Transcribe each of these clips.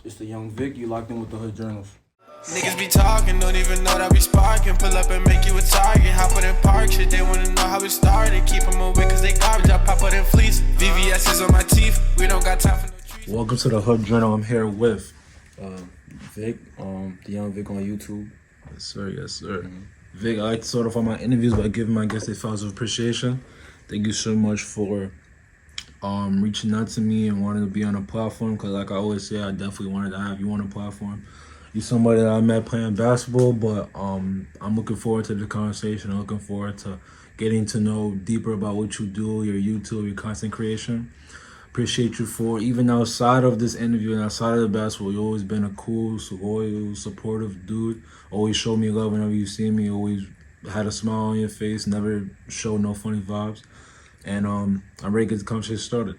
It's the Young Vic. You locked in with the Hood Journals. Niggas be talking, don't even know that we sparking. Pull up and make you a target. Hop out in park shit, they wanna know how it started. Keep them away cause they garbage. I pop out in fleece. VVS is on my teeth. We don't got time for no trees. Welcome to the Hood Journal. I'm here with Vic, the Young Vic on YouTube. Yes, sir. Yes, sir. Vic, I like to start off on my interviews by giving my guests a flowers of appreciation. Thank you so much for reaching out to me and wanting to be on a platform. Because like I always say, I definitely wanted to have you on a platform. You're somebody that I met playing basketball, but I'm looking forward to the conversation. I'm looking forward to getting to know deeper about what you do, your YouTube, your content creation. Appreciate you for, even outside of this interview and outside of the basketball, you've always been a cool, loyal, supportive dude. Always showed me love whenever you see me. Always had a smile on your face, never showed no funny vibes. And I'm ready to get the conversation started.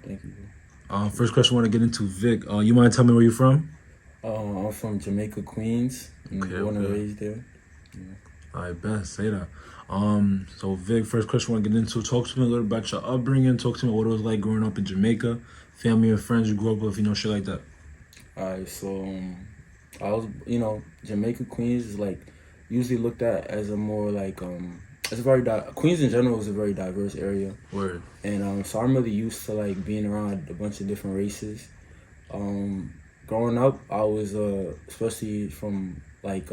Thank you. First question I want to get into, Vic. You mind telling me where you're from? I'm from Jamaica, Queens. I'm born and raised there. Yeah. All right, best say that. So Vic, first question I want to get into. Talk to me a little about your upbringing. Talk to me what it was like growing up in Jamaica, family and friends you grew up with, shit like that. Alright, so I was, Jamaica, Queens is like usually looked at as a more like it's a very Queens in general is a very diverse area. Word. And so I'm really used to like being around a bunch of different races. Growing up, I was especially from like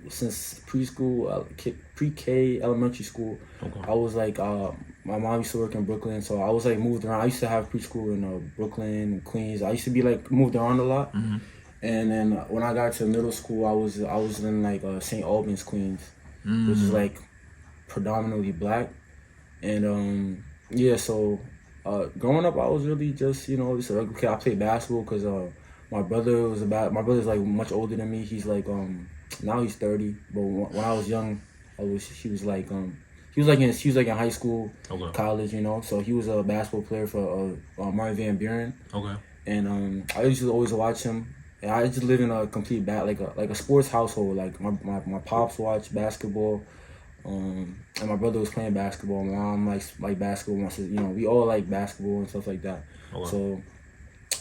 since preschool, pre-K, elementary school. Okay. I was like my mom used to work in Brooklyn, so I was like moved around. I used to have preschool in Brooklyn and Queens. I used to be like moved around a lot. Mm-hmm. And then when I got to middle school, I was in like St. Albans, Queens, which is like predominantly black. And so growing up, I was really just just a regular kid. I played basketball because my brother's like much older than me. He's like now he's 30, but when I was young, he was like in high school, okay, college, So he was a basketball player for Martin Van Buren. Okay. And I used to always watch him. And I just live in a complete like a sports household. Like my pops watch basketball, and my brother was playing basketball. My mom like basketball. My sister, we all like basketball and stuff like that. Okay. So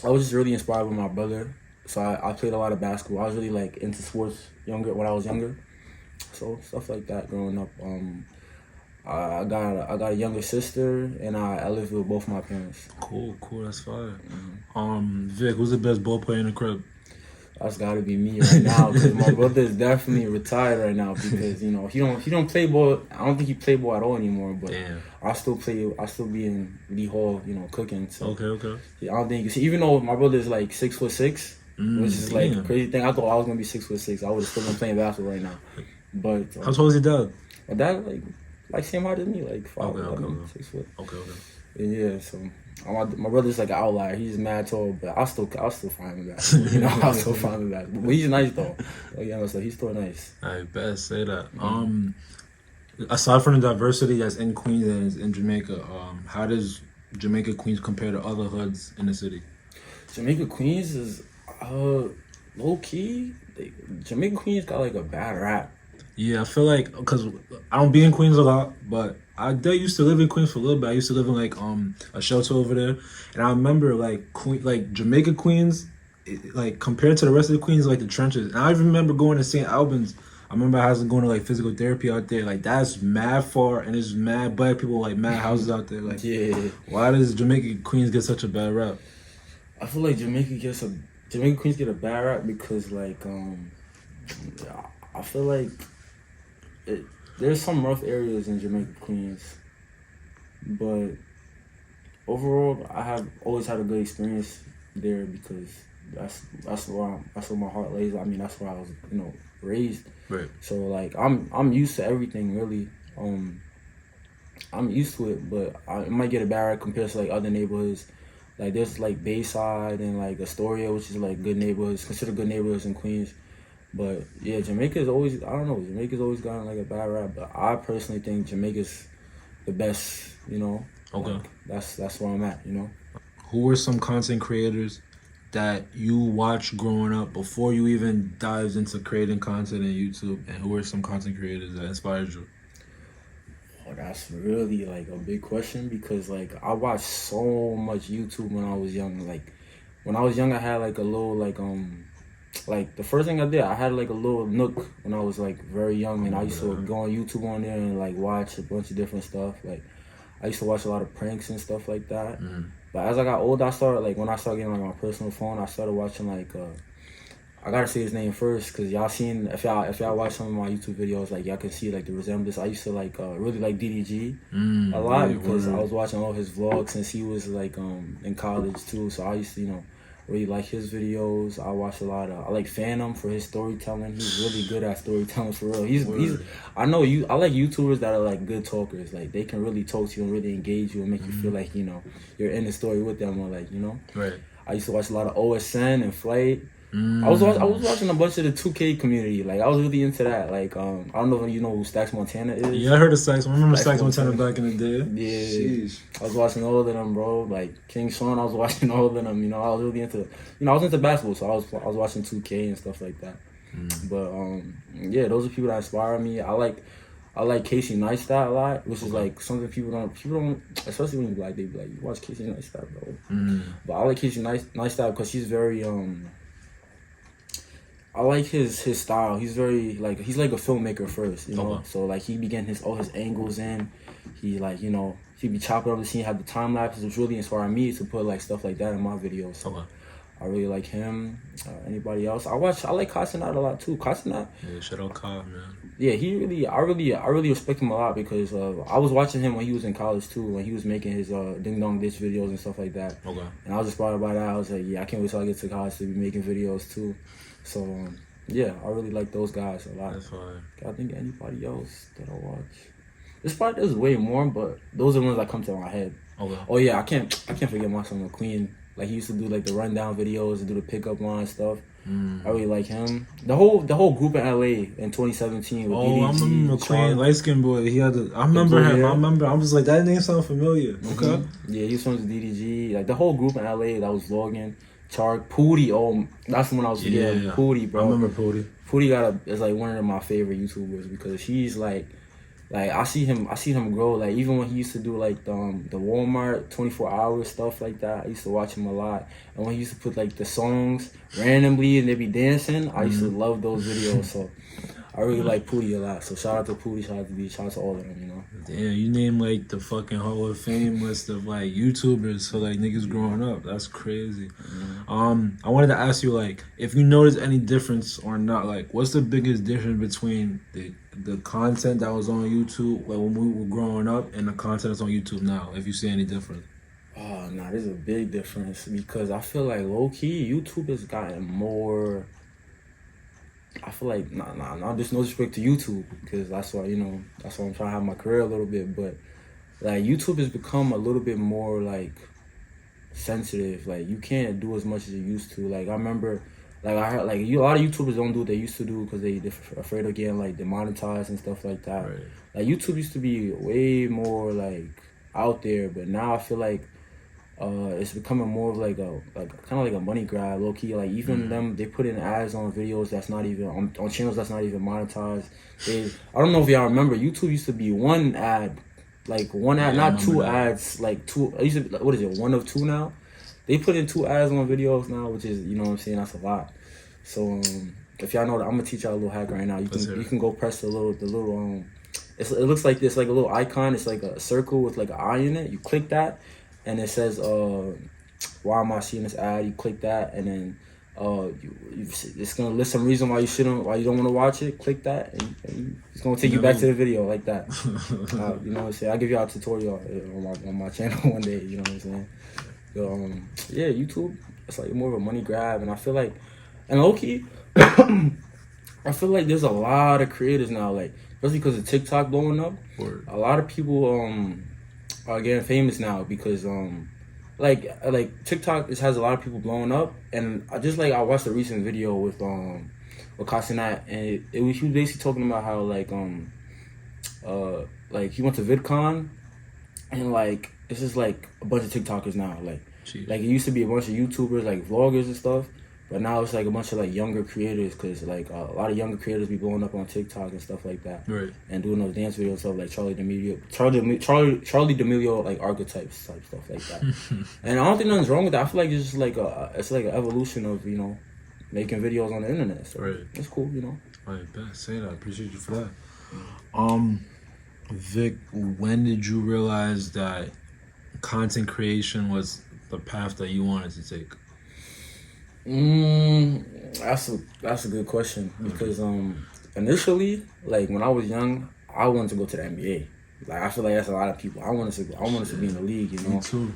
I was just really inspired with my brother. So I played a lot of basketball. I was really like into sports when I was younger. So stuff like that growing up. I got a younger sister, and I lived with both my parents. Cool, that's fire. Mm-hmm. Vic, who's the best ball player in the crib? That's gotta be me right now, because my brother is definitely retired right now because he don't play ball. I don't think he play ball at all anymore. But damn, I still be in Lee Hall, cooking. So okay. Yeah, I don't think you see. Even though my brother is like 6'6", which is like a crazy thing. I thought I was gonna be 6'6". I would have still been playing basketball right now. But how tall is your dad? My dad like same height as me, like 5'11", 6 foot. Okay. And yeah, so my brother's like an outlier. He's mad tall, but I'll still find him basketball. I'll still find him basketball. But he's nice though. So he's still nice. I best say that. Aside from the diversity that's in Queens and is in Jamaica, how does Jamaica Queens compare to other hoods in the city? Jamaica Queens is low key. Jamaica Queens got like a bad rap. Yeah, I feel like, because I don't be in Queens a lot, but I used to live in Queens for a little bit. I used to live in like a shelter over there, and I remember like Jamaica Queens, like compared to the rest of the Queens, like the trenches. And I even remember going to St. Albans. I remember I was going to like physical therapy out there. Like that's mad far, and there's mad black people, like mad houses out there. Like, yeah. Why does Jamaica Queens get such a bad rap? I feel like Jamaica Queens get a bad rap because like I feel like there's some rough areas in Jamaica Queens, but overall I have always had a good experience there because that's where my heart lays. I mean, that's where I was raised. Right. So like I'm used to everything really. I'm used to it, but it might get a bad rap compared to like other neighborhoods. Like there's like Bayside and like Astoria, which is like good neighborhoods, considered good neighborhoods in Queens. But yeah, Jamaica's always gotten like a bad rap. But I personally think Jamaica's the best, Okay. Like, that's where I'm at, Who were some content creators that you watched growing up before you even dived into creating content on YouTube? And who were some content creators that inspired you? Oh, that's really like a big question because like I watched so much YouTube when I was young. Like when I was young, I had like a little like the first thing I did, I had like a little nook when I was like very young, and I used to go on YouTube on there and like watch a bunch of different stuff. Like I used to watch a lot of pranks and stuff like that. But as I got older, I started like when I started getting like my personal phone, I started watching like I gotta say his name first, cause y'all seen if y'all watch some of my YouTube videos, like y'all can see like the resemblance. I used to like really like DDG a lot because I was watching all his vlogs since he was like in college too. So I used to really like his videos. I watch a lot of I like Phantom for his storytelling. He's really good at storytelling for real. He's I like YouTubers that are like good talkers. Like they can really talk to you and really engage you and make you feel like you're in the story with them or like Right. I used to watch a lot of OSN and Flight. I was watching a bunch of the 2K community. Like I was really into that. Like I don't know if you know who Stacks Montana is. Yeah, I heard of Stacks. I remember Stacks Montana back in the day. Yeah, Sheesh. I was watching all of them, bro. Like King Sean, I was watching all of them. I was really into I was into basketball, so I was watching 2K and stuff like that. But yeah, those are people that inspire me. I like Casey Neistat a lot, which is like something people don't, especially when you're black, they be like, you watch Casey Neistat, bro. But I like Casey Neistat because he's very I like his style. He's very he's like a filmmaker first, So like he began all his angles in. He like he be chopping up the scene, have the time lapses, which really inspired me to put like stuff like that in my videos. So I really like him. Anybody else? I like Cenat a lot too. Cenat. Yeah, shout out Ka, man. Yeah, I really respect him a lot because I was watching him when he was in college too, when he was making his Ding Dong Ditch videos and stuff like that. Okay. And I was inspired by that. I was like, yeah, I can't wait till I get to college to be making videos too. So yeah, I really like those guys a lot. That's fine. I think anybody else that I watch. There's way more, but those are the ones that come to my head. Okay. Oh yeah, I can't forget my son McQueen. Like he used to do like the rundown videos and do the pickup line stuff. I really like him. The whole group in LA in 2017 with DDG. I remember McQueen, light skinned boy. I remember him. I was like, that name sounds familiar. Okay. Yeah, he was from the DDG. Like the whole group in LA that was vlogging. Chark, Pootie. Oh, that's the one I was forgetting. Yeah. Pootie, bro. I remember Pootie. Pootie is like one of my favorite YouTubers because she's like I see him grow. Like even when he used to do like the Walmart 24-hour stuff like that, I used to watch him a lot. And when he used to put like the songs randomly and they be dancing, I used to love those videos. So I really like Pootie a lot. So shout out to Pootie, shout out to D, shout out to all of them, Damn, you name like the fucking Hall of Fame list of like YouTubers for like niggas growing up. That's crazy. I wanted to ask you like if you notice any difference or not. Like what's the biggest difference between the content that was on YouTube like when we were growing up and the content that's on YouTube now? If you see any difference. Oh nah, there's a big difference because I feel like low key YouTube has gotten more. I feel like nah. There's no disrespect to YouTube because that's why that's why I'm trying to have my career a little bit. But like YouTube has become a little bit more like sensitive. Like you can't do as much as you used to. Like I remember, like I heard like a lot of YouTubers don't do what they used to do because they're afraid of getting like demonetized and stuff like that. Right. Like YouTube used to be way more like out there, but now I feel like. It's becoming more of like kind of like a money grab, low key. Like even them, they put in ads on videos that's not even on channels that's not even monetized. I don't know if y'all remember, YouTube used to be one ad, not two ads, like two. It used to be, what is it, one of two now? They put in 2 ads on videos now, which is what I'm saying, that's a lot. So if y'all know that, I'm gonna teach y'all a little hack right now. You can go press the little it looks like this, like a little icon. It's like a circle with like an eye in it. You click that. And it says, why am I seeing this ad? You click that, and then it's gonna list some reason why you don't want to watch it. Click that, and it's gonna take you back to the video like that. You know what I'm saying? I'll give y'all a tutorial on my channel one day. You know what I'm saying? Yeah, YouTube. It's like more of a money grab, and I feel like, and low key, I feel like there's a lot of creators now, like especially because of TikTok blowing up. Word. A lot of people are getting famous now because like TikTok has a lot of people blowing up, and I watched a recent video with Cenat, and he was basically talking about how like he went to VidCon, and like it's just like a bunch of TikTokers now, like it used to be a bunch of YouTubers like vloggers and stuff, But now it's like a bunch of like younger creators, cause like a lot of younger creators be blowing up on TikTok and stuff like that, Right. and doing those dance videos and stuff like Charlie D'Amelio like archetypes type stuff like that. And I don't think nothing's wrong with that. I feel like it's just like it's like an evolution of making videos on the internet. So Right. it's cool, All right, bet. Say that. I appreciate you for that. Vic, when did you realize that content creation was the path that you wanted to take? That's a good question because initially, like when I was young, I wanted to go to the NBA. Like I feel like that's a lot of people. I wanted to be in the league. Me too.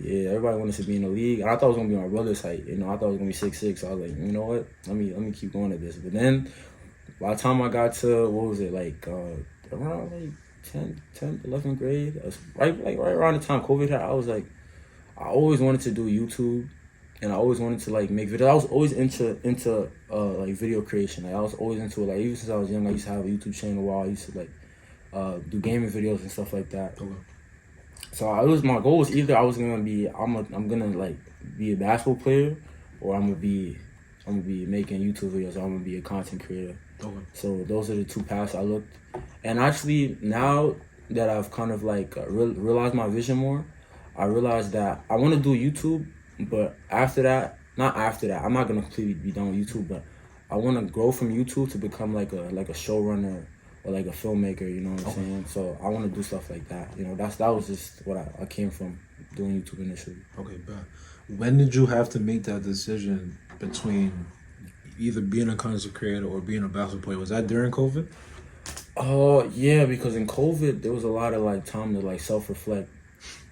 Yeah, everybody wanted to be in the league, and I thought it was gonna be my brother's height. I thought it was gonna be 6'6". So I was like, you know what? Let me keep going at this. But then, by the time I got to around like 10th, 11th grade, right around the time COVID hit, I was like, I always wanted to do YouTube, and I always wanted to like make videos. I was always into like video creation. Like I was always into it. Like even since I was young, I used to have a YouTube channel where I used to like do gaming videos and stuff like that. Okay. So my goal was either I'm gonna like be a basketball player, or I'm gonna be making YouTube videos. Or I'm gonna be a content creator. Okay. So those are the two paths I looked. And actually now that I've kind of like realized my vision more, I realized that I want to do YouTube, but not after that, I'm not gonna completely be done with YouTube, but I want to grow from YouTube to become like a showrunner or like a filmmaker. You know what I'm saying? So I want to do stuff like that. That was just what I came from doing YouTube initially. Okay, bet. When did you have to make that decision between either being a content creator or being a basketball player? Was that during COVID? Yeah, because in COVID there was a lot of like time to like self-reflect.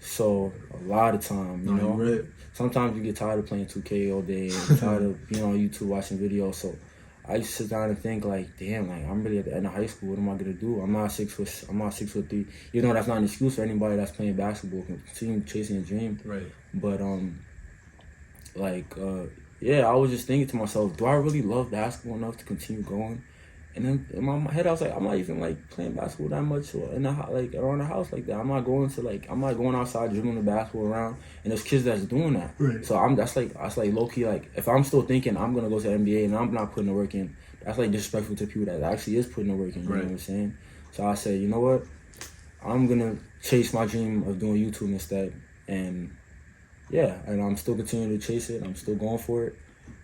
So a lot of time, you know. Right. Sometimes you get tired of playing 2K all day, and tired of being on YouTube watching videos. So I used to sit down and think like, damn, like I'm really at the end of high school. What am I gonna do? I'm not 6'3". You know, that's not an excuse for anybody that's playing basketball, continue chasing a dream. Right. But yeah, I was just thinking to myself, do I really love basketball enough to continue going? And then in my head, I was like, I'm not even like playing basketball that much, or around the house like that. I'm not going outside dribbling the basketball around. And there's kids that's doing that. Right. So that's like low key. Like if I'm still thinking I'm gonna go to the NBA and I'm not putting the work in, that's like disrespectful to people that actually is putting the work in. You know what I'm saying? So I said, you know what? I'm gonna chase my dream of doing YouTube instead. And yeah, and I'm still continuing to chase it. I'm still going for it.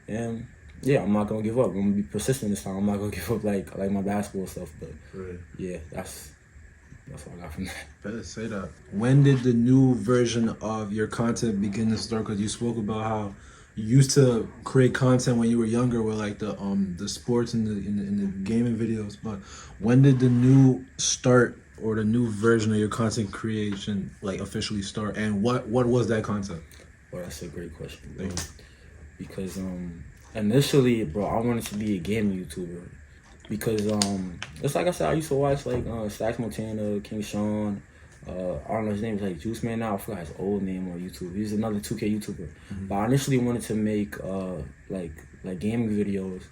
And yeah, I'm not gonna give up. I'm gonna be persistent this time. I'm not gonna give up like my basketball stuff. But yeah, that's what I got from that. Better say that. When did the new version of your content begin to start? Because you spoke about how you used to create content when you were younger with like the sports and the gaming videos. But when did the new start or the new version of your content creation like officially start? And what was that content? Well, that's a great question, bro. Because initially, bro, I wanted to be a gaming YouTuber because it's like I said, I used to watch like Stacks Montana, King Sean, I don't know his name is like Juice Man now. I forgot his old name on YouTube. He's another 2K YouTuber. Mm-hmm. But I initially wanted to make like gaming videos,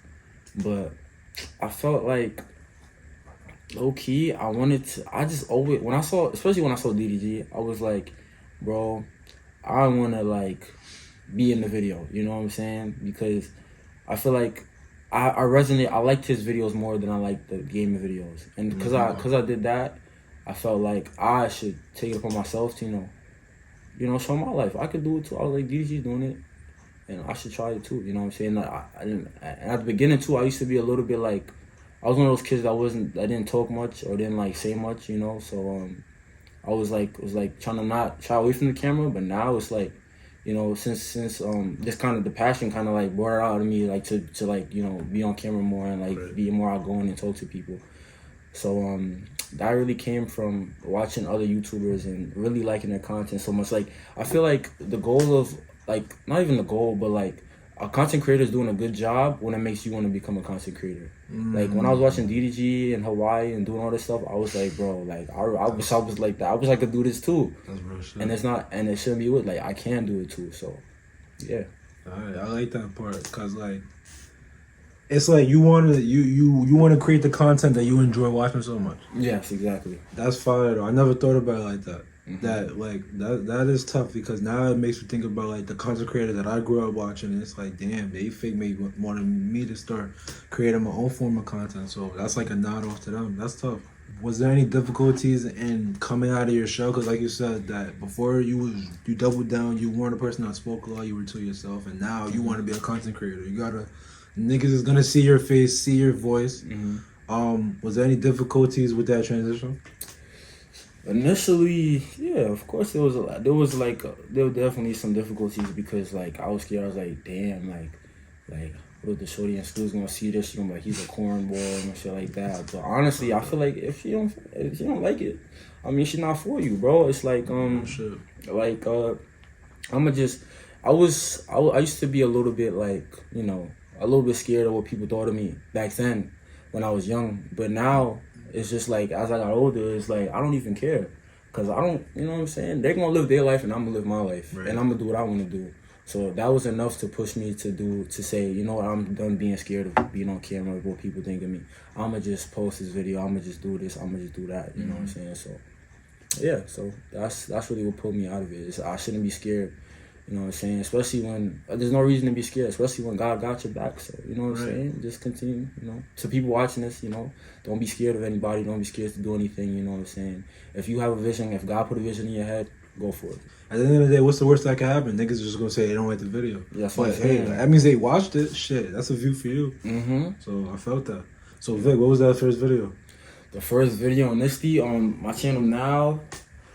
but I felt like low key I just always especially when I saw DDG, I was like, bro, I wanna like be in the video, you know what I'm saying? Because I feel like I resonate. I liked his videos more than I liked the gaming videos, and because I did that, I felt like I should take it upon myself to show my life. I could do it too. I was like, DDG's doing it, and I should try it too. You know what I'm saying? I didn't. And at the beginning too, I used to be a little bit like, I was one of those kids that didn't talk much or didn't like say much, So I was trying to not shy away from the camera, but now it's like, since this kind of the passion kind of like brought it out of me, like to like be on camera more and like be more outgoing and talk to people. So that really came from watching other YouTubers and really liking their content so much. Like I feel like the goal of like not even the goal, but like a content creator is doing a good job when it makes you want to become a content creator. Like when I was watching DDG in Hawaii and doing all this stuff, I was like, bro, like I wish I was like that. I wish I could do this too. That's real shit. And it shouldn't be with like I can do it too. So yeah. Alright, I like that part because like it's like you want to create the content that you enjoy watching so much. Yes, exactly. That's fire though. I never thought about it like that. that like that is tough because now it makes me think about like the content creators that I grew up watching. And it's like, damn, they fake me wanted me to start creating my own form of content. So that's like a nod off to them. That's tough. Was there any difficulties in coming out of your shell? Because like you said, that before you doubled down, you weren't a person that spoke a lot, you were to yourself, and now you want to be a content creator. You gotta, niggas is gonna see your face, see your voice. Was there any difficulties with that transition? Initially, yeah, of course there was a lot. There were definitely some difficulties because like I was scared. I was like, damn, like what if the shorty in school's gonna see this? She gonna be like, he's a cornball and shit like that. But honestly, I feel like if she don't like it, I mean, she's not for you, bro. It's like like I'ma just I used to be a little bit like, you know, a little bit scared of what people thought of me back then when I was young. But now it's just like as I got older, it's like I don't even care, cause I don't, you know what I'm saying? They're gonna live their life and I'm gonna live my life, and I'm gonna do what I want to do. So that was enough to push me to say, you know what, I'm done being scared of being on camera, what people think of me. I'ma just post this video. I'ma just do this. I'ma just do that. You know what I'm saying? So yeah, so that's really what pulled me out of it. I shouldn't be scared. You know what I'm saying? Especially when there's no reason to be scared, especially when God got your back. So, you know what I'm saying? Just continue, you know. To people watching this, you know, don't be scared of anybody. Don't be scared to do anything, you know what I'm saying? If you have a vision, if God put a vision in your head, go for it. At the end of the day, what's the worst that can happen? Niggas are just going to say they don't like the video. Yeah, that's but hey, that means they watched it. Shit, that's a view for you. So I felt that. So Vic, what was that first video? The first video on my channel now,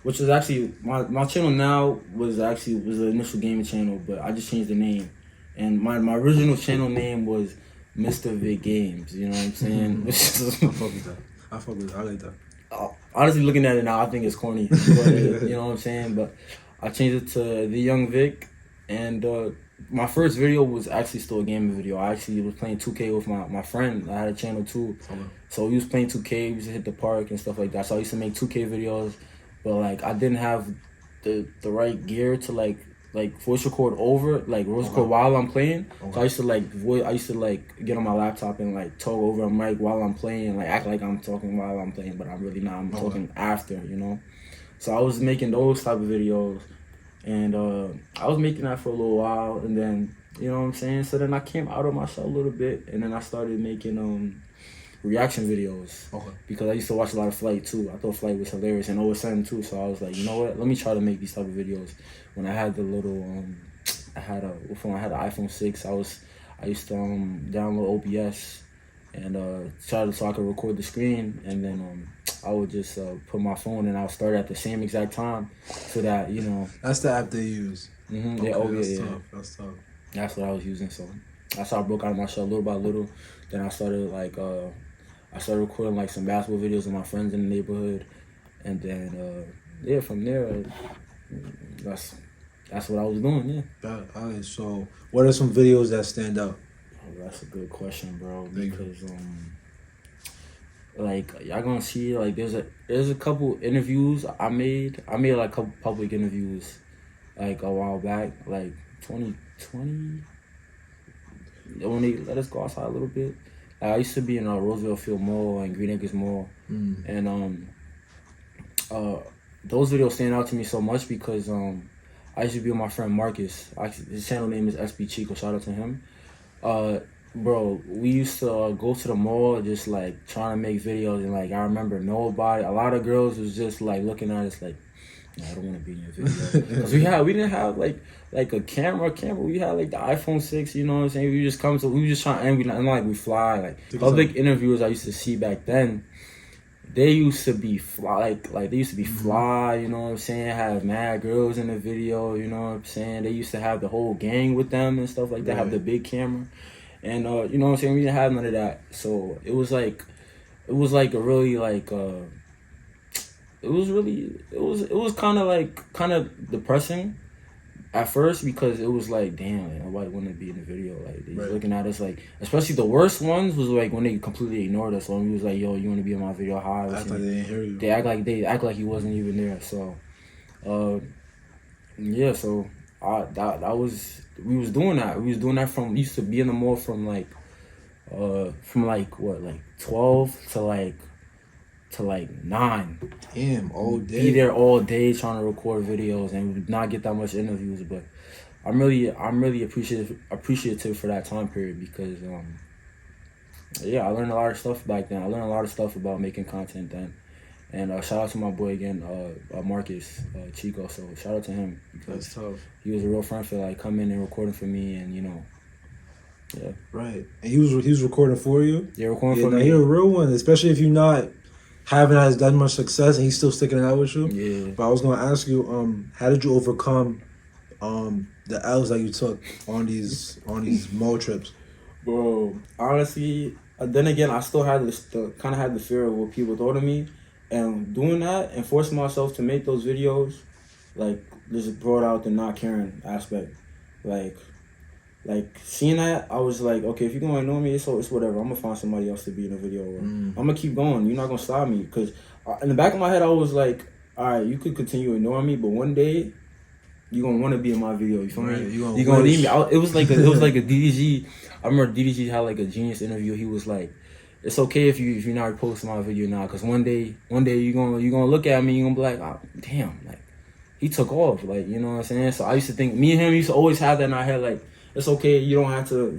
which is actually my channel now was the initial gaming channel, but I just changed the name, and my original channel name was Mr. Vic Games. You know what I'm saying? I fuck with that. I like that. Honestly, looking at it now, I think it's corny. But, you know what I'm saying? But I changed it to TheYungVic, and my first video was actually still a gaming video. I actually was playing 2K with my friend. I had a channel too, so we was playing 2K. We used to hit the park and stuff like that. So I used to make 2K videos. But like I didn't have the right gear to like voice record while I'm playing. So I used to get on my laptop and like talk over a mic while I'm playing, like act like I'm talking while I'm playing, but I'm really not. I'm talking after, you know. So I was making those type of videos, and I was making that for a little while, and then, you know what I'm saying. So then I came out of my shell a little bit, and then I started making reaction videos, because I used to watch a lot of Flight too. I thought Flight was hilarious, and OSN too. So I was like, you know what? Let me try to make these type of videos. When I had the little, I had an iPhone 6. I used to download OBS and try to so I could record the screen, and then I would just put my phone and I'll start at the same exact time, so that, you know. That's the app they use. Tough. That's tough. That's what I was using. So that's how I broke out of my shell little by little. Then I started I started recording like some basketball videos with my friends in the neighborhood, and then from there, that's what I was doing. Yeah. Alright, so what are some videos that stand out? Oh, that's a good question, bro. Because like y'all gonna see, like there's a couple interviews I made. I made like a couple public interviews like a while back, like 2020. When they let us go outside a little bit. I used to be in Roosevelt Field Mall and Green Acres Mall, and those videos stand out to me so much because I used to be with my friend Marcus. His channel name is SB Chico. Shout out to him. Bro, we used to go to the mall just like trying to make videos, and like I remember a lot of girls was just like looking at us like, no, I don't want to be in your video. Cause we didn't have like a camera. We had like the iPhone 6. You know what I'm saying? We just trying, and we fly. Like public interviewers I used to see back then, they used to be fly. Like they used to be fly. You know what I'm saying? Have mad girls in the video. You know what I'm saying? They used to have the whole gang with them and stuff like that. Have the big camera, and you know what I'm saying? We didn't have none of that. So it was a really like. It was kind of depressing at first, because it was like, damn, like, nobody wanted to be in the video. Like they was looking at us like, especially the worst ones was like when they completely ignored us. When we was like, yo, you want to be in my video? Hi. Act like they didn't hear you. They act like he wasn't even there. So, yeah. So we was doing that. We was doing that we used to be in the mall from 12 to like to like 9. Damn, all day. Be there all day trying to record videos and not get that much interviews. But I'm really appreciative for that time period because I learned a lot of stuff back then. I learned a lot of stuff about making content then. And shout out to my boy again, Marcus Chico. So shout out to him because That's tough. he was a real friend for like coming and recording for me, and yeah. Right, and he was recording for you. Yeah, recording for me. He's a real one, especially if you're not having as that much success, and he's still sticking it out with you. Yeah. But I was gonna ask you, how did you overcome the L's that you took on these mall trips? Bro, honestly, then again, I still had kind of had the fear of what people thought of me. And doing that and forcing myself to make those videos, like, just brought out the not caring aspect. Like seeing that, I was like, okay, if you're gonna ignore me, it's whatever. I'm gonna find somebody else to be in the video. Or I'm gonna keep going. You're not gonna stop me. Because in the back of my head, I was like, all right, you could continue ignoring me, but one day, you're gonna want to be in my video. You feel me? You're gonna need me. It was like a DDG. I remember DDG had like a genius interview. He was like, it's okay if you're not posting my video now, because one day you're gonna look at me, you're gonna be like, oh, damn, like he took off, like, you know what I'm saying? So I used to think, me and him used to always have that in our head, like, it's okay, you don't have to,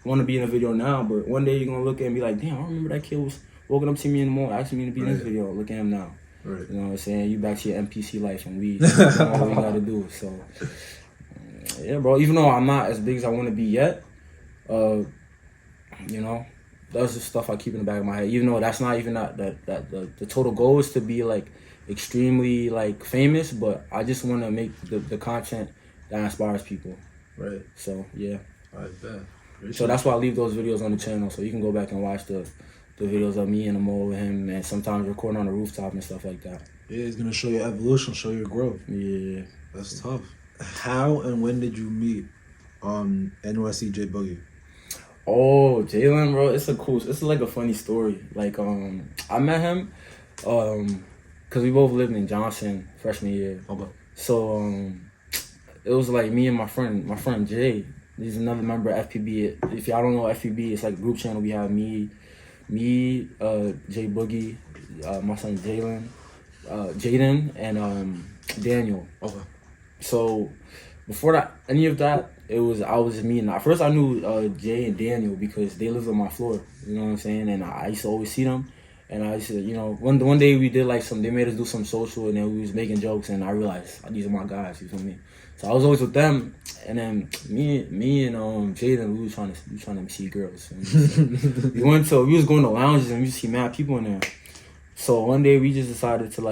want to be in a video now, but one day you're gonna look at me and be like, damn, I remember that kid was walking up to me in the morning asking me to be in this video. Look at him now. Right. You know what I'm saying? You back to your NPC life, and we know what we gotta do. So yeah, bro. Even though I'm not as big as I want to be yet, that's just stuff I keep in the back of my head. Even though that's not even the total goal is to be like extremely like famous, but I just want to make the content that inspires people. Right. So yeah. I bet. So that's why I leave those videos on the channel, so you can go back and watch the videos of me in the mall with him, and sometimes recording on the rooftop and stuff like that. Yeah, it's gonna show your evolution, show your growth. Yeah. That's tough. How and when did you meet NYC J Boogie? Oh, Jalen, bro, it's like a funny story. Like, I met him, cause we both lived in Johnson freshman year. Okay. So, it was like me and my friend Jay. He's another member of FPB. If y'all don't know FPB, it's like a group channel. We have me, J Boogie, my son Jaden, and Daniel. Okay. So, before any of that, I was just me. And at first I knew Jay and Daniel because they lived on my floor. You know what I'm saying? And I used to always see them. And I used to, one day we did like they made us do some social, and then we was making jokes, and I realized these are my guys. You feel me? So I was always with them, and then me and Jaden, we was trying to see girls. we was going to lounges, and we see mad people in there. So one day we just decided to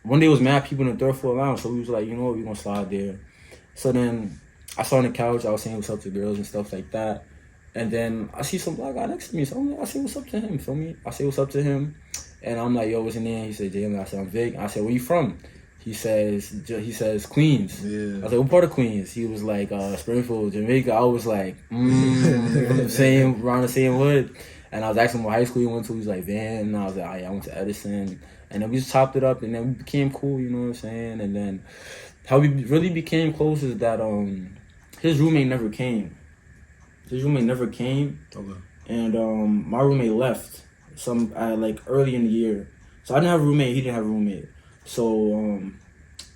one day it was mad people in the third floor lounge. So we was like, you know what, we gonna slide there. So then I saw on the couch, I was saying what's up to girls and stuff like that. And then I see some black guy next to me, so I say what's up to him, feel me? I say what's up to him, and I'm like, yo, what's your name? He said, Jalen. I said, I'm Vic. I said, where you from? He says Queens. Yeah. I was like, what part of Queens? He was like, Springfield, Jamaica. I was like, around the same hood. And I was asking him what high school he went to. He was like, Van. And I was like, I went to Edison. And then we just chopped it up, and then we became cool, you know what I'm saying? And then how we really became close is that his roommate never came. Okay. And my roommate left early in the year. So I didn't have a roommate, he didn't have a roommate. So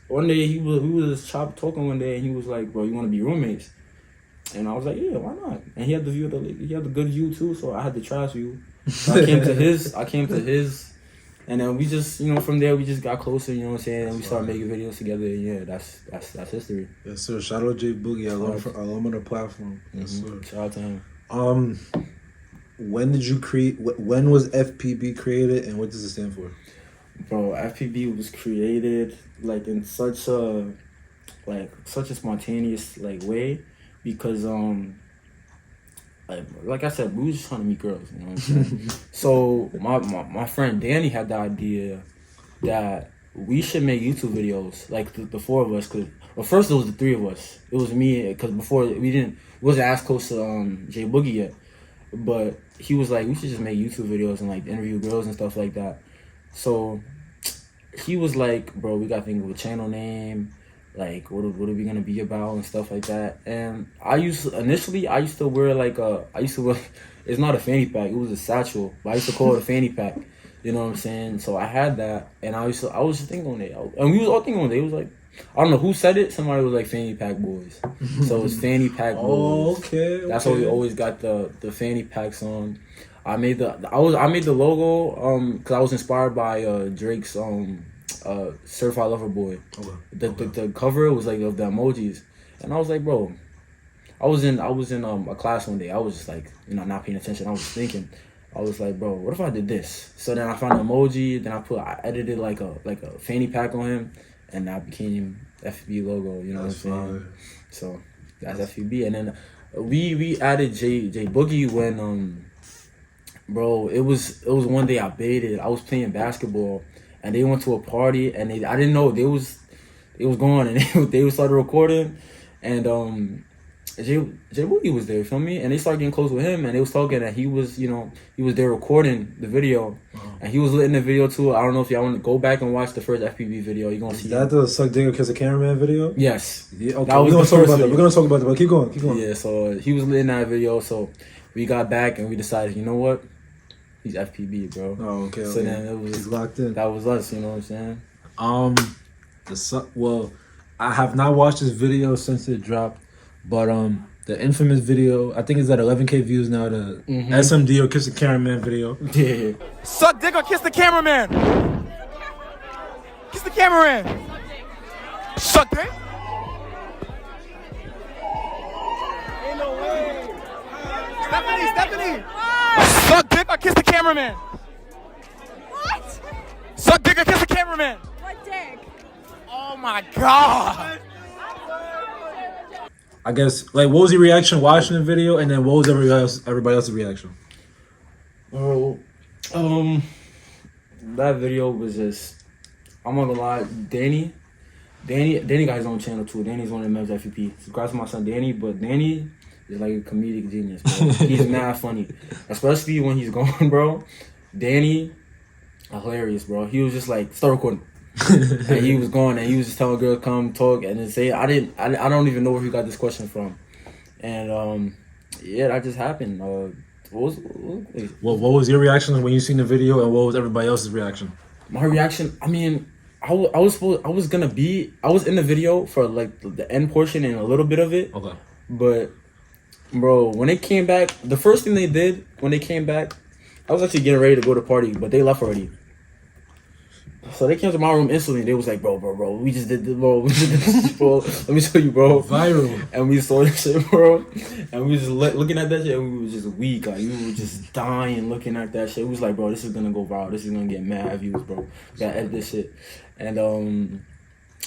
one day we was talking one day, and he was like, bro, you want to be roommates? And I was like, yeah, why not? And he had the good view too, so I had the trash view. So I came to his, and then we just, from there we just got closer, you know what I'm saying? And we started making videos together, and yeah, that's history. Yes, sir. Shout out J Boogie. I love on the platform. Yes, sir. Shout out to him. When did you create? When was FPB created, and what does it stand for? Bro, FPB was created in such a spontaneous way, because like I said, we was just trying to meet girls, you know what I'm saying? So my friend Danny had the idea that we should make YouTube videos, the four of us, first it was the three of us. It was me, because before we wasn't as close to J Boogie yet, but he was like, we should just make YouTube videos and interview girls and stuff like that. So he was like, bro, we gotta think of a channel name, what are we gonna be about and stuff like that. And I used to wear it's not a fanny pack, it was a satchel, but I used to call it a fanny pack. You know what I'm saying? So I had that, and I was just thinking on it, and we was all thinking on it. It was like, I don't know who said it. Somebody was like Fanny Pack Boys. So it's Fanny Pack Boys. Oh, okay. That's why we always got the Fanny Packs on. I made the logo because I was inspired by Drake's Certified Lover Boy. Okay. The cover was like of the emojis, and I was like, bro, I was in a class one day. I was just like, not paying attention. I was thinking. I was like, bro, what if I did this? So then I found an emoji. Then I edited like a fanny pack on him, and that became FB logo. You know what I'm saying? Fine. So that's FB. And then we added J Boogie when bro, it was one day I baited. I was playing basketball, and they went to a party, and I didn't know they was going, and they started recording, and J Boogie was there, you feel me? And they started getting close with him, and they was talking, and he was there recording the video, and he was lit in the video too. I don't know if y'all want to go back and watch the first FPB video. You're gonna see that the Suck Dick or Kiss a Cameraman video. Yes. Yeah. Okay. We're gonna talk about that. We're gonna talk about that. But keep going. Yeah. So he was lit in that video. So we got back and we decided, you know what? He's FPB, bro. Oh, okay. So then it was he's locked in. That was us. You know what I'm saying? Well, I have not watched this video since it dropped. But the infamous video, I think it's at 11K views now. The SMD or Kiss the Cameraman video. Yeah. Suck dick or kiss the cameraman. Kiss the cameraman. Suck dick. Ain't no way. Stephanie. Suck dick or kiss the cameraman. What? Suck dick or kiss the cameraman. What dick? Oh my god. I guess, like, what was your reaction watching the video, and then what was everybody else's reaction? Bro, that video was just, I'm not gonna lie, Danny got his own channel too. Danny's one of the members of FEP. Subscribe to my son Danny, but Danny is like a comedic genius, bro. He's mad funny, especially when he's gone, bro. Danny, hilarious, bro. He was just like, start recording. And he was going, and he was just telling a girl come talk, and then say I don't even know where he got this question from, and yeah, that just happened. What was your reaction when you seen the video, and what was everybody else's reaction? My reaction, I mean, I was in the video for like the end portion and a little bit of it. Okay. But bro, when they came back, the first thing they did when they came back, I was actually getting ready to go to the party, but they left already. So they came to my room instantly. They was like, bro, we just did this, bro. Let me tell you, bro. Viral. And we saw this shit, bro. And we was just looking at that shit, and we was just weak. Like, we were just dying looking at that shit. We was like, bro, this is gonna go viral. This is gonna get mad views, bro. We gotta edit this shit. And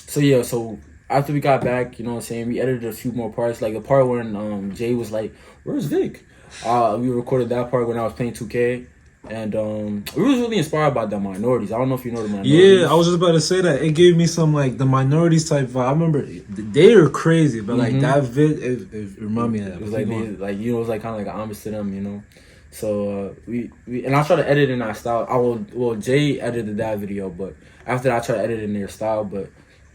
so after we got back, you know what I'm saying, we edited a few more parts. Like the part when Jay was like, where's Vic? We recorded that part when I was playing 2K. And we was really inspired by the minorities. I don't know if you know the minorities. Yeah, I was just about to say that. It gave me some like the minorities type vibe. I remember they were crazy, but like that vid, it reminded me of that. It was like it was like kind of like an homage to them, you know. So we and I tried to edit in that style. Jay edited that video, but after that I tried to edit in their style. But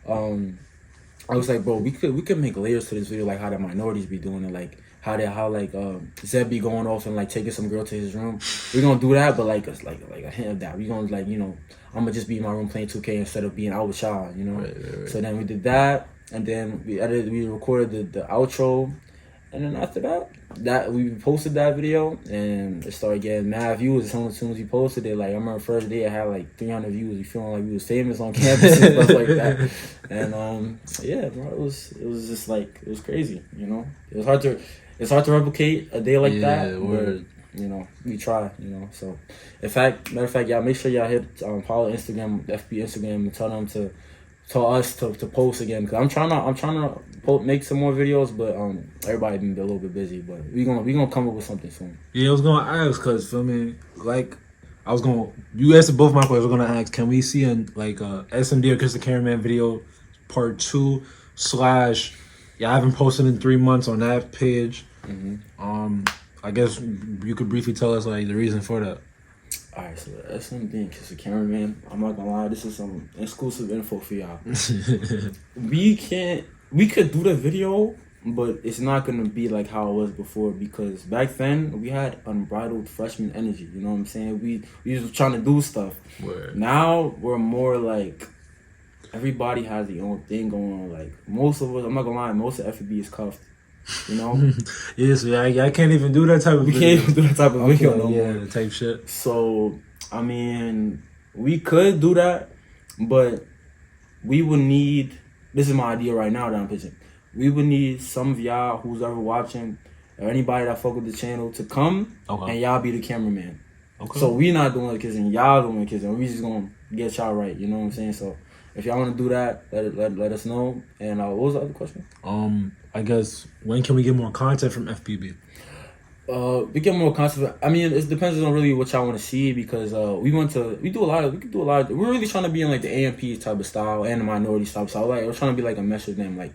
I was like, bro, we could make layers to this video, like how the minorities be doing it, like. How Zeb be going off and like taking some girl to his room. We're gonna do that, but like a hint of that. We gonna like, you know, I'm gonna just be in my room playing 2K instead of being out with y'all, you know. Right. So then we did that, and then we recorded the outro, and then after that we posted that video, and it started getting mad views as soon as we posted it. Like I remember first day it had like 300 views. We feeling like we was famous on campus and stuff like that. And yeah, bro, it was just like, it was crazy, you know. It's hard to replicate a day like that. Where, you know, we try, you know. So, matter of fact, y'all make sure y'all hit follow Instagram, FB Instagram, and tell us to post again. Cause I'm trying to make some more videos, but everybody been a little bit busy. But we gonna come up with something soon. Yeah, I was gonna ask, cause feel me, like you answered both my questions. I was gonna ask, can we see SMD or Kiss the Cameraman video part 2 / I haven't posted in 3 months on that page. I guess you could briefly tell us like the reason for that. Alright, so SMD and Kiss the Cameraman, I'm not gonna lie, this is some exclusive info for y'all. We could do the video, but it's not gonna be like how it was before, because back then we had unbridled freshman energy. You know what I'm saying? We was trying to do stuff. Word. Now we're more like everybody has their own thing going on. Like most of us, I'm not gonna lie, most of FEB is cuffed. You know? Yeah, so I can't even do that type of We video. can't even do that type of video no yeah, more. type shit. So I mean, we could do that, but we would need. This is my idea right now that I'm pitching. We would need some of y'all who's ever watching, or anybody that fuck with the channel, to come and y'all be the cameraman. Okay. So we not doing the kissing, y'all doing the kissing. We just gonna get y'all right. You know what I'm saying? So if y'all wanna do that, let us know. And what was the other question? I guess when can we get more content from FPB? We get more content. I mean, it depends on really what y'all want to see, because we could do a lot. We're really trying to be in like the AMP type of style and the minority type of style. Like we're trying to be like a mesh with them. Like,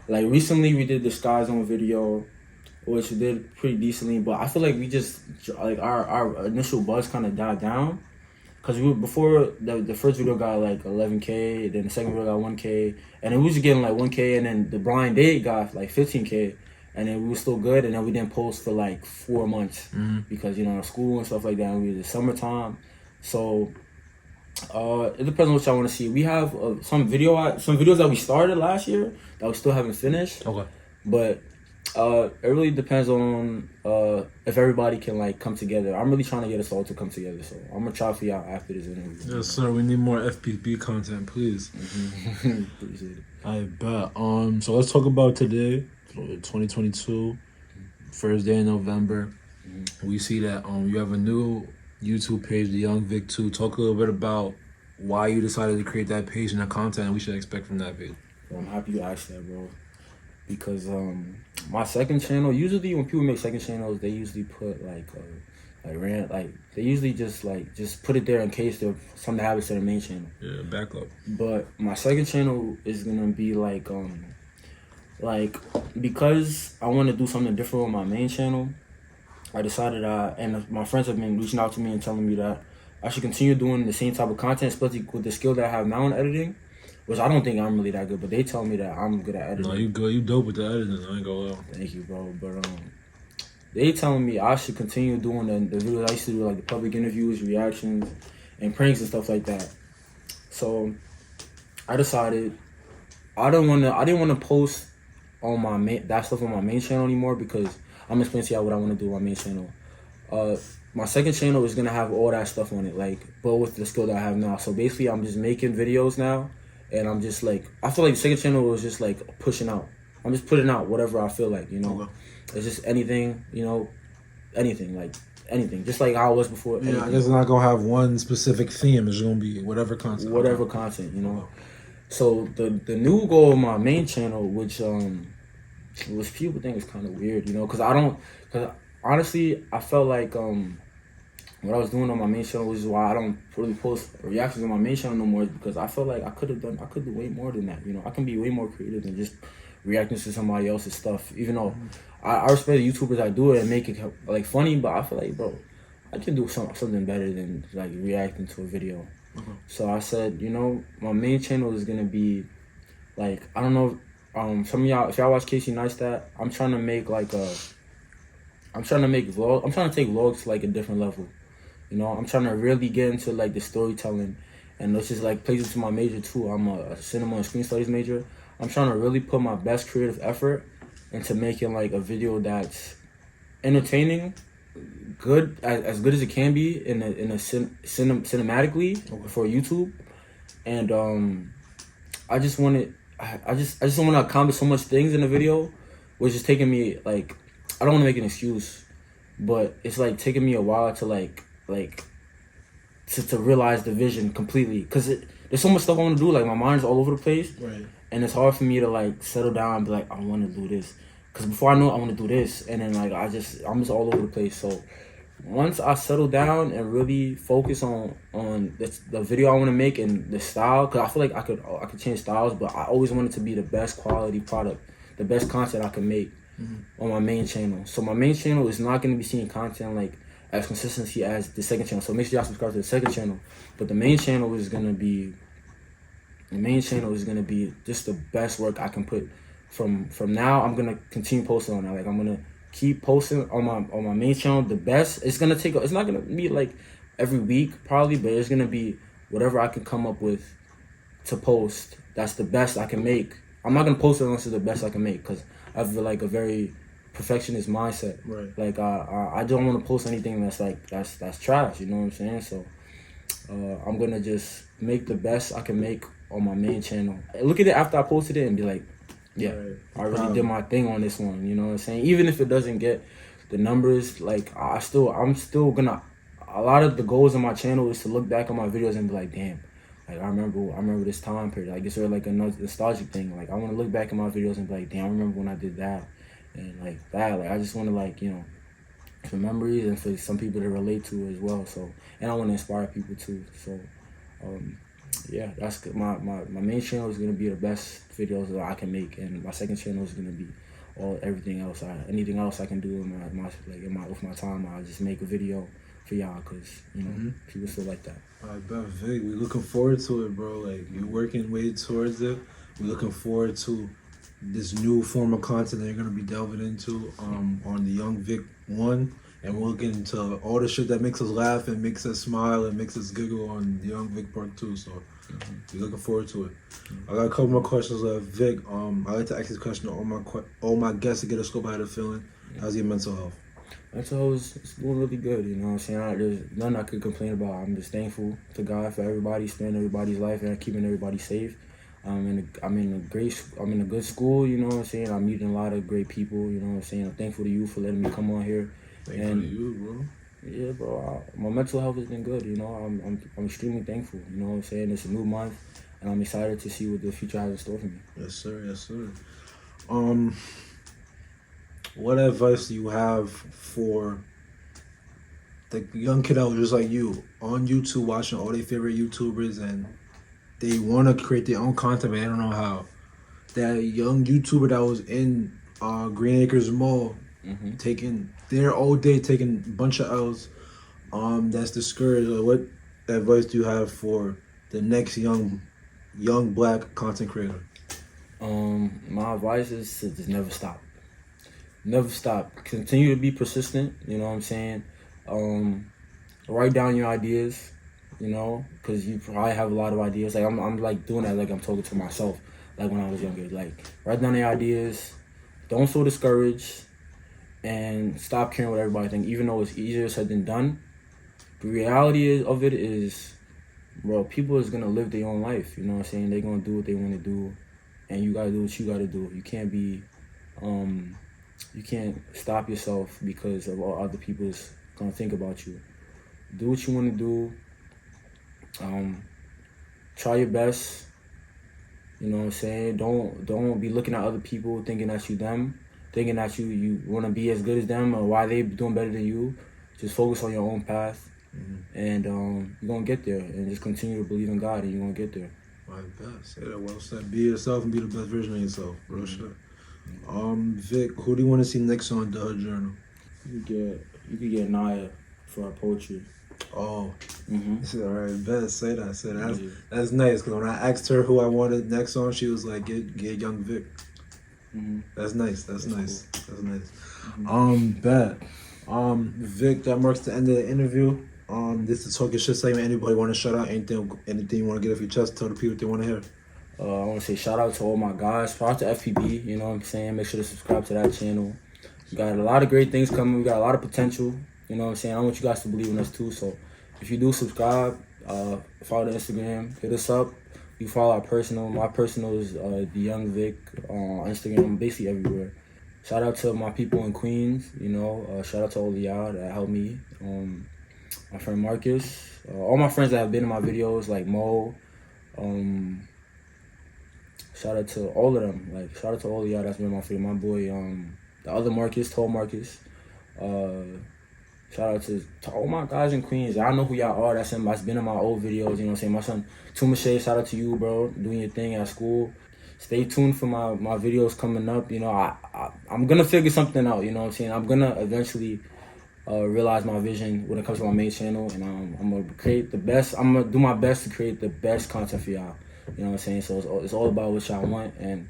like recently we did the Sky Zone video, which we did pretty decently. But I feel like we just like our initial buzz kind of died down, because before the first video got like 11K, then the second video got 1K, and then we was getting like 1K, and then the blind date got like 15K. And then we were still good, and then we didn't post for like 4 months because, you know, school and stuff like that. And we was in summertime, so it depends on what y'all want to see. We have some videos that we started last year that we still haven't finished. Okay. But it really depends on if everybody can like come together. I'm really trying to get us all to come together, so I'm gonna try for y'all after this interview. Yes, sir. We need more FPB content, please. Appreciate it. I bet. So let's talk about today. 2022, first day in November. We see that you have a new YouTube page, TheYungVic 2. Talk a little bit about why you decided to create that page and the content we should expect from that page. I'm happy you asked that, bro, because my second channel, usually when people make second channels, they usually put they usually just put it there in case there's something happens to their main channel. Yeah, backup. But my second channel is gonna be like because I want to do something different with my main channel, I decided and my friends have been reaching out to me and telling me that I should continue doing the same type of content, especially with the skill that I have now in editing, which I don't think I'm really that good, but they tell me that I'm good at editing. No, you good. You dope with the editing. I ain't gonna lie. Thank you, bro. But they telling me I should continue doing the videos I used to do, like the public interviews, reactions, and pranks and stuff like that. So I decided I didn't want to post on that stuff on my main channel anymore, because I'm explaining to y'all what I want to do on my main channel. My second channel is gonna have all that stuff on it, like, but with the skill that I have now. So basically, I'm just making videos now, and I'm just like, I feel like the second channel was just like pushing out. I'm just putting out whatever I feel like, you know. Okay. It's just anything, you know, anything, just like how it was before. Yeah, anything. I guess it's not gonna have one specific theme. It's gonna be whatever content. Whatever content, you know. So the new goal of my main channel, which people think is kind of weird, you know, because honestly I felt like what I was doing on my main channel, which is why I don't really post reactions on my main channel no more, because I felt like I could do way more than that, you know. I can be way more creative than just reacting to somebody else's stuff, even though I respect the YouTubers that do it and make it like funny, but I feel like, bro, I can do something better than like reacting to a video. So I said, you know, my main channel is gonna be like, I don't know, some of y'all, if y'all watch Casey Neistat, I'm trying to make take vlogs to like a different level. You know, I'm trying to really get into like the storytelling, and this is like plays into my major too. I'm a cinema and screen studies major. I'm trying to really put my best creative effort into making like a video that's entertaining, good, as good as it can be cinematically for YouTube, and I just want to accomplish so much things in the video, which is taking me like, I don't want to make an excuse, but it's like taking me a while to to realize the vision completely, because there's so much stuff I want to do. Like my mind's all over the place, Right. And it's hard for me to like settle down and be like, I want to do this, because before I know it, I want to do this, and then like I'm just all over the place. So once I settle down and really focus on the video I want to make and the style, because I feel like I could change styles, but I always want it to be the best quality product, the best content I can make on my main channel. So my main channel is not going to be seeing content like as consistency as the second channel. So make sure y'all subscribe to the second channel, but the main channel is going to be just the best work I can put from now, I'm gonna continue posting on that. Like, I'm gonna keep posting on my main channel the best. It's not gonna be like every week probably, but it's gonna be whatever I can come up with to post. That's the best I can make. I'm not gonna post it unless it's the best I can make, because I have like a very perfectionist mindset. Right. Like I don't want to post anything that's trash. You know what I'm saying? So I'm gonna just make the best I can make on my main channel. Look at it after I posted it and be like, yeah, Right. I really did my thing on this one. You know what I'm saying? Even if it doesn't get the numbers, like I'm still gonna. A lot of the goals on my channel is to look back on my videos and be like, damn, like I remember this time period. Like, it's sort of like a nostalgic thing. Like, I want to look back at my videos and be like, damn, I remember when I did that, and like that. Like, I just want to, like, you know, for memories and for some people to relate to as well. So, and I want to inspire people too. So, yeah, that's good. My main channel is gonna be the best videos that I can make, and my second channel is gonna be everything else. Anything else I can do with my time, I'll just make a video for y'all, because you know people still like that. I bet, Vic, we looking forward to it, bro. Like, you're working way towards it. We're looking forward to this new form of content that you're gonna be delving into on TheYungVic 1, and we'll get into all the shit that makes us laugh and makes us smile and makes us giggle on TheYungVic Part 2. So we're looking forward to it. I got a couple more questions left. Vic, I like to ask this question to all my guests to get a scope of how they're feeling. How's your mental health? Mental health is doing really good, you know what I'm saying? There's nothing I could complain about. I'm just thankful to God for everybody, sparing everybody's life and keeping everybody safe. I'm in a good school, you know what I'm saying? I'm meeting a lot of great people, you know what I'm saying? I'm thankful to you for letting me come on here. Thankful to you, bro. Yeah, bro. My mental health has been good, you know. I'm extremely thankful, you know what I'm saying? It's a new month, and I'm excited to see what the future has in store for me. Yes, sir. Yes, sir. What advice do you have for the young kid out just like you on YouTube watching all their favorite YouTubers and they want to create their own content but they don't know how? That young YouTuber that was in Green Acres Mall taking there all day, taking a bunch of L's, that's discouraged. What advice do you have for the next young black content creator? My advice is to just never stop. Never stop. Continue to be persistent, you know what I'm saying? Write down your ideas, you know, because you probably have a lot of ideas. Like, I'm like doing that like I'm talking to myself, like when I was younger. Like, write down your ideas, don't feel discouraged, and stop caring what everybody thinks, even though it's easier said than done. The reality of it is, bro, people is gonna live their own life, you know what I'm saying? They're gonna do what they want to do, and you gotta do what you gotta do. You can't be, you can't stop yourself because of what other people's gonna think about you. Do what you want to do. Try your best. You know what I'm saying? Don't be looking at other people thinking that you them, thinking that you want to be as good as them or why they doing better than you. Just focus on your own path, and you're gonna get there. And just continue to believe in God, and you're gonna get there. My best. Say that well said. Be yourself and be the best version of yourself. Real shit. Vic, who do you want to see next on The Hood Journal? You could get Naya for her poetry. Oh, Mm-hmm. all right, best. Say that. That's nice. Because when I asked her who I wanted next on, she was like, "Get TheYungVic." Mm-hmm. That's nice. That's nice. Cool. That's nice. Bet. Vic, that marks the end of the interview. This is Talking Shit segment. Anybody want to shout out anything you want to get off your chest? Tell the people what they want to hear. I want to say shout out to all my guys. Shout out to FPB, you know what I'm saying? Make sure to subscribe to that channel. We got a lot of great things coming. We got a lot of potential, you know what I'm saying? I want you guys to believe in us too. So if you do subscribe, follow the Instagram, hit us up. You follow our personal. My personal is TheYungVic on Instagram, basically everywhere. Shout out to my people in Queens, you know. Shout out to all of y'all that helped me. My friend Marcus. All my friends that have been in my videos, like Mo. Shout out to all of them. Like, shout out to all of y'all that's been my favorite. My boy, the other Marcus, Tall Marcus. Shout out to all my guys in Queens. I know who y'all are. That's been in my old videos, you know what I'm saying? My son, Tumashe, shout out to you, bro. Doing your thing at school. Stay tuned for my videos coming up. You know, I'm going to figure something out, you know what I'm saying? I'm going to eventually realize my vision when it comes to my main channel. And I'm going to create the best. I'm going to do my best to create the best content for y'all. You know what I'm saying? So it's all about what y'all want. And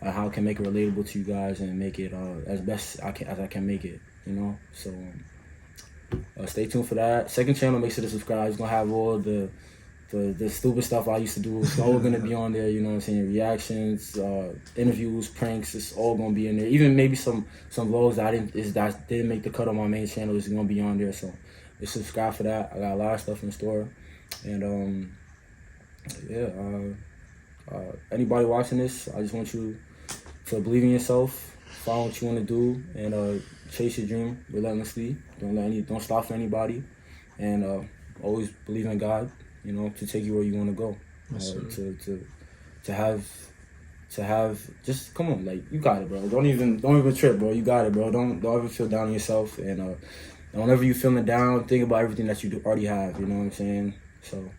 how I can make it relatable to you guys and make it as best as I can make it, you know. So stay tuned for that. Second channel, make sure to subscribe. It's gonna have all the stupid stuff I used to do. It's all gonna be on there, you know what I'm saying? Reactions, interviews, pranks, it's all gonna be in there. Even maybe some vlogs that didn't make the cut on my main channel is gonna be on there. So just subscribe for that. I got a lot of stuff in store. And anybody watching this, I just want you to believe in yourself, follow what you want to do, and chase your dream relentlessly. Don't stop for anybody, and always believe in God. You know, to take you where you want to go. Yes, To have just come on, like, you got it, bro. Don't even trip, bro. You got it, bro. Don't ever feel down on yourself, and whenever you feeling down, think about everything that you already have. You know what I'm saying? So.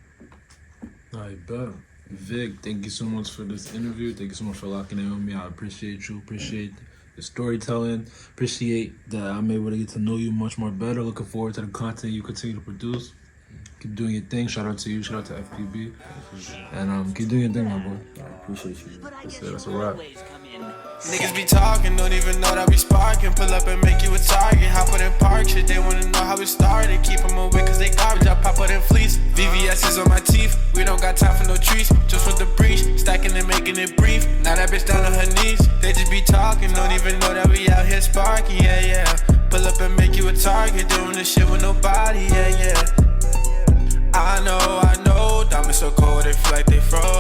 I bet. Vic, thank you so much for this interview. Thank you so much for locking in with me. I appreciate you. Appreciate the storytelling. Appreciate that I'm able to get to know you much more better. Looking forward to the content you continue to produce. Keep doing your thing. Shout out to you. Shout out to FPB. And keep doing your thing, my boy. I appreciate you. That's a wrap. Niggas be talking, don't even know that we sparking. Pull up and make you a target. Hop out in park shit, they wanna know how we started. Keep them away cause they garbage. I pop out in fleece. VVS is on my teeth. We don't got time for no trees. Just with the breach, stacking and making it brief. Now that bitch down on her knees. They just be talking, don't even know that we out here sparking. Yeah, yeah. Pull up and make you a target. Doing this shit with nobody. Yeah, yeah. I know, diamonds so cold, they feel like they froze.